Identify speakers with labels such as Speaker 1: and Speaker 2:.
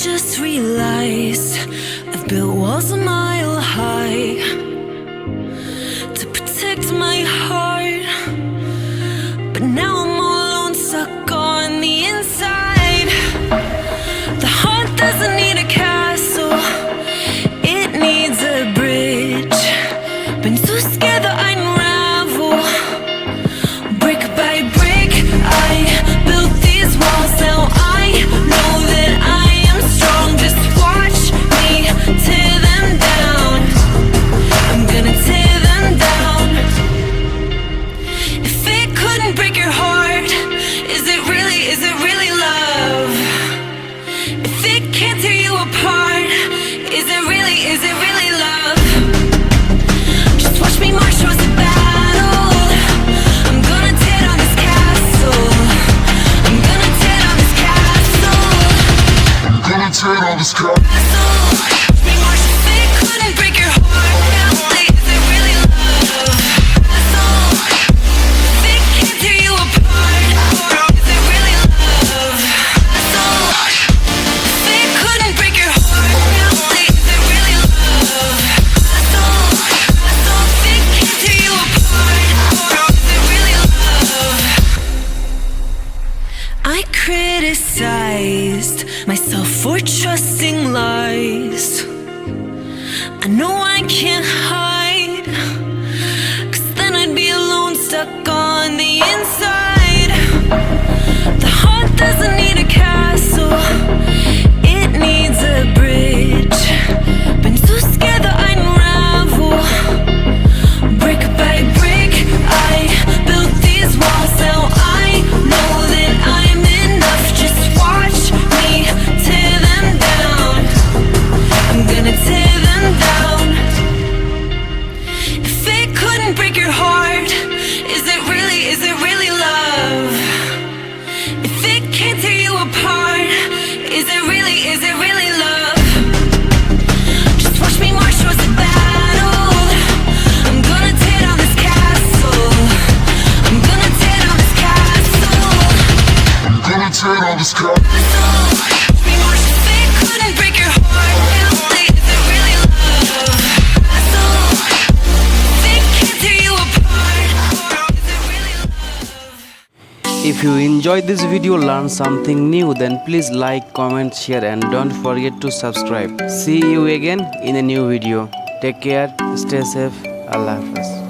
Speaker 1: just realized I've built walls a mile high to protect my heart, but now I'm all alone, stuck on the inside. The heart doesn't need a castle, it needs a bridge. Been too scared that I'd unravel. Brick by brick, I built these walls. Now I know that I am strong. Just watch me tear them down. I'm gonna tear them down. If it couldn't break your heart, is it really love? If it can't tear you apart, is it really love? Just watch me march towards the battle. I'm gonna tear down this castle. I'm gonna tear down this castle. I'm gonna tear down this castle. Watch me march. If it couldn't break your heart, is it really love? If it can't tear you apart, is it really love? If it couldn't break your heart, is it really love? If it can't tear you apart, is it really love? I criticized myself for trusting lies. I know I can't hide, 'cause then I'd be alone, stuck on the inside. The heart doesn't need a castle, it needs a bridge. Been too scared that I'd unravel. Brick by brick, I built these walls. Now I know that I'm enough. Just watch me tear them down. I'm gonna tear them down. If it couldn't break your heart, is it really love? If it can't tear you apart, is it really love? Just watch me march towards the battle. I'm gonna tear down this castle. I'm gonna tear down this castle. I'm gonna tear down this castle. Watch me march. If it couldn't break your heart, is it really love? If it can't tear you apart, is it really love?
Speaker 2: If you enjoyed this video, learn something new, then please like, comment, share and don't forget to subscribe. See you again in a new video. Take care, stay safe. Allah Hafiz.